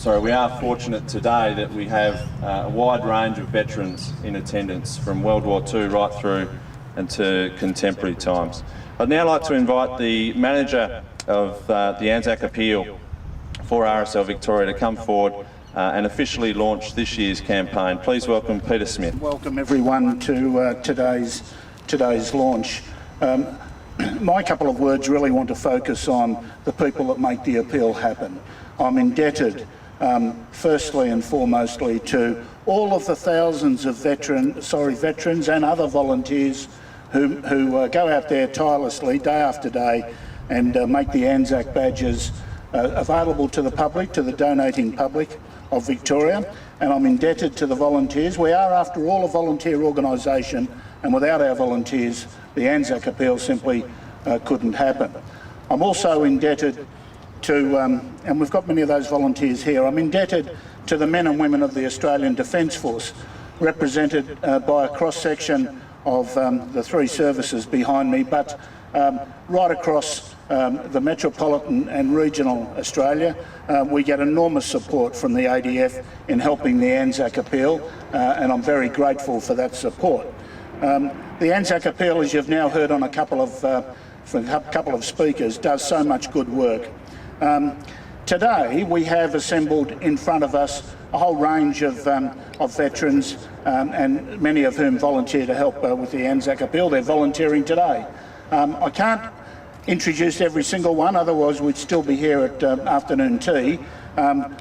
we are fortunate today that we have a wide range of veterans in attendance from World War II right through into contemporary times. I'd now like to invite the manager of the Anzac Appeal for RSL Victoria to come forward and officially launch this year's campaign. Please welcome Peter Smith. Welcome everyone to today's launch. My couple of words really want to focus on the people that make the appeal happen. I'm indebted firstly and foremostly to all of the thousands of veterans and other volunteers who go out there tirelessly day after day and make the Anzac badges available to the public, to the donating public of Victoria, and I'm indebted to the volunteers. We are, after all, a volunteer organisation, and without our volunteers, the Anzac Appeal simply couldn't happen. I'm also indebted to, and we've got many of those volunteers here, I'm indebted to the men and women of the Australian Defence Force, represented by a cross-section of the three services behind me, but right across the metropolitan and regional Australia, we get enormous support from the ADF in helping the Anzac Appeal, and I'm very grateful for that support. The Anzac Appeal, as you've now heard on a couple of speakers, does so much good work. Today we have assembled in front of us a whole range of veterans, and many of whom volunteer to help with the Anzac Appeal. They're volunteering today. I can't introduce every single one, otherwise we'd still be here at afternoon tea.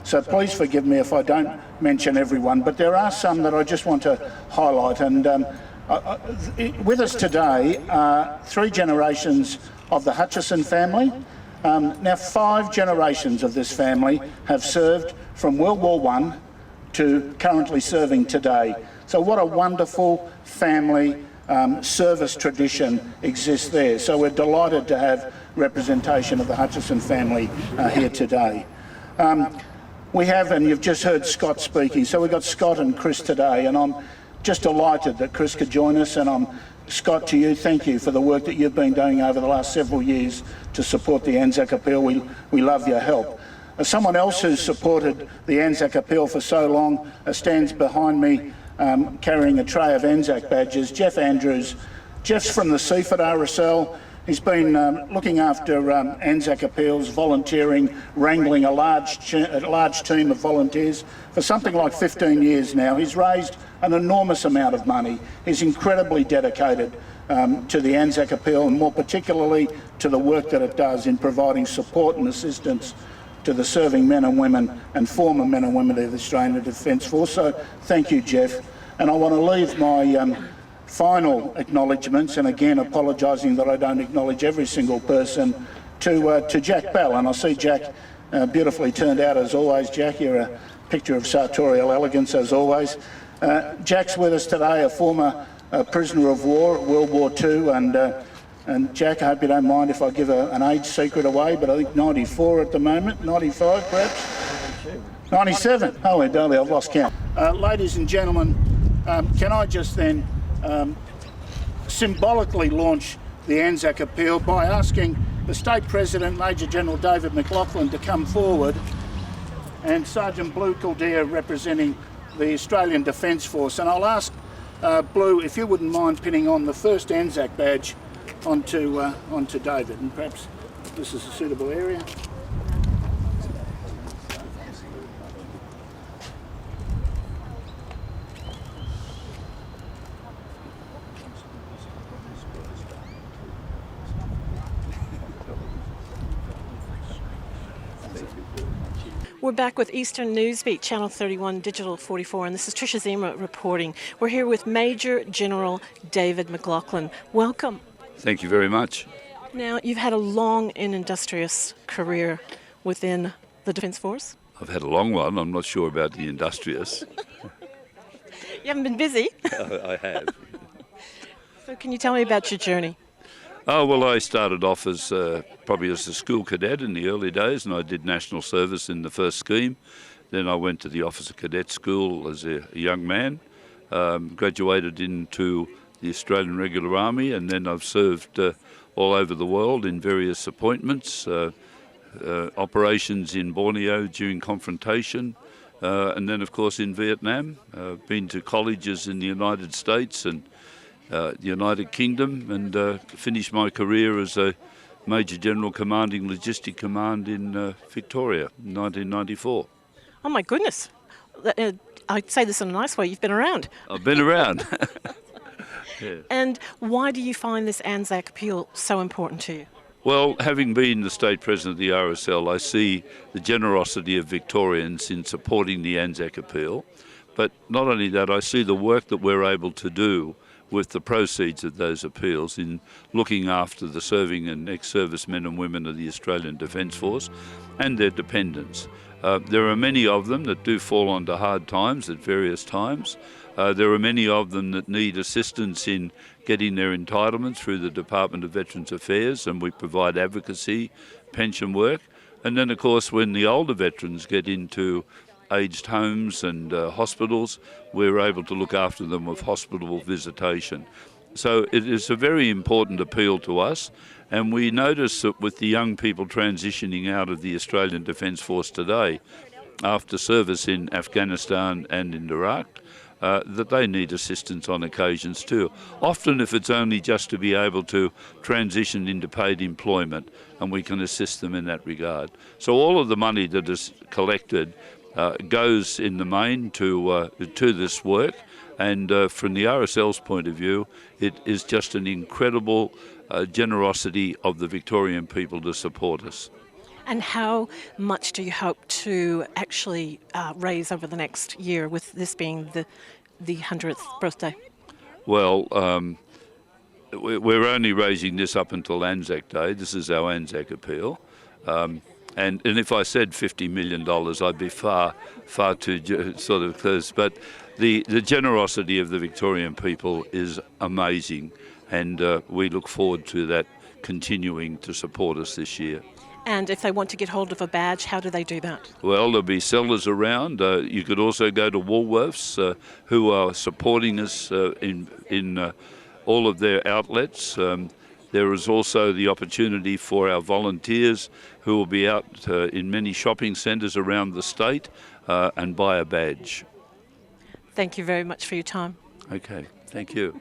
So please forgive me if I don't mention everyone, but there are some that I just want to highlight. And with us today are three generations of the Hutchison family. Now 5 generations of this family have served from World War I to currently serving today. So what a wonderful family service tradition exists there. So we're delighted to have representation of the Hutchison family here today. We have, and you've just heard Scott speaking, so we've got Scott and Chris today, and I'm just delighted that Chris could join us, and Scott, to you, thank you for the work that you've been doing over the last several years to support the Anzac Appeal. We love your help. Someone else who's supported the Anzac Appeal for so long stands behind me carrying a tray of Anzac badges, Jeff Andrews. Jeff's from the Seaford RSL. He's been looking after Anzac Appeals, volunteering, wrangling a large team of volunteers for something like 15 years now. He's raised an enormous amount of money. He's incredibly dedicated to the Anzac Appeal, and more particularly to the work that it does in providing support and assistance to the serving men and women and former men and women of the Australian Defence Force. So thank you, Jeff. And I want to leave my final acknowledgements, and again apologising that I don't acknowledge every single person, to Jack Bell. And I see Jack beautifully turned out as always. Jack, you're a picture of sartorial elegance as always. Jack's with us today, a former prisoner of war at World War II, and Jack, I hope you don't mind if I give an age secret away, but I think 94 at the moment, 95 perhaps? 97. Holy dolly, I've lost count. Ladies and gentlemen, can I just then symbolically launch the Anzac Appeal by asking the State President, Major General David McLaughlin, to come forward, and Sergeant Blue Kildare representing the Australian Defence Force. And I'll ask Blue if you wouldn't mind pinning on the first Anzac badge onto David, and perhaps this is a suitable area. We're back with Eastern Newsbeat, Channel 31, Digital 44, and this is Tricia Ziemer reporting. We're here with Major General David McLaughlin. Welcome. Thank you very much. Now, you've had a long and industrious career within the Defence Force. I've had a long one. I'm not sure about the industrious. You haven't been busy. I have. So can you tell me about your journey? Oh, well, I started off as probably as a school cadet in the early days, and I did national service in the first scheme. Then I went to the Officer Cadet School as a young man, graduated into the Australian Regular Army, and then I've served all over the world in various appointments, operations in Borneo during confrontation, and then of course in Vietnam. Been to colleges in the United States and the United Kingdom, and finished my career as a Major General commanding Logistic Command in Victoria in 1994. Oh my goodness. I'd say this in a nice way, you've been around. I've been around. Yeah. And why do you find this Anzac appeal so important to you? Well, having been the state president of the RSL, I see the generosity of Victorians in supporting the Anzac appeal. But not only that, I see the work that we're able to do with the proceeds of those appeals in looking after the serving and ex-service men and women of the Australian Defence Force and their dependents. There are many of them that do fall onto hard times at various times. There are many of them that need assistance in getting their entitlements through the Department of Veterans Affairs, and we provide advocacy, pension work. And then, of course, when the older veterans get into aged homes and hospitals, we're able to look after them with hospital visitation. So it is a very important appeal to us, and we notice that with the young people transitioning out of the Australian Defence Force today, after service in Afghanistan and in Iraq, that they need assistance on occasions too. Often if it's only just to be able to transition into paid employment, and we can assist them in that regard. So all of the money that is collected goes in the main to this work, and from the RSL's point of view, it is just an incredible generosity of the Victorian people to support us. And how much do you hope to actually raise over the next year, with this being the 100th birthday? Well, we're only raising this up until Anzac Day. This is our Anzac appeal. And if I said $50 million, I'd be far too sort of close. But the generosity of the Victorian people is amazing, and we look forward to that continuing to support us this year. And if they want to get hold of a badge, how do they do that? Well, there'll be sellers around. You could also go to Woolworths, who are supporting us in all of their outlets. There is also the opportunity for our volunteers who will be out in many shopping centres around the state and buy a badge. Thank you very much for your time. Okay, thank you.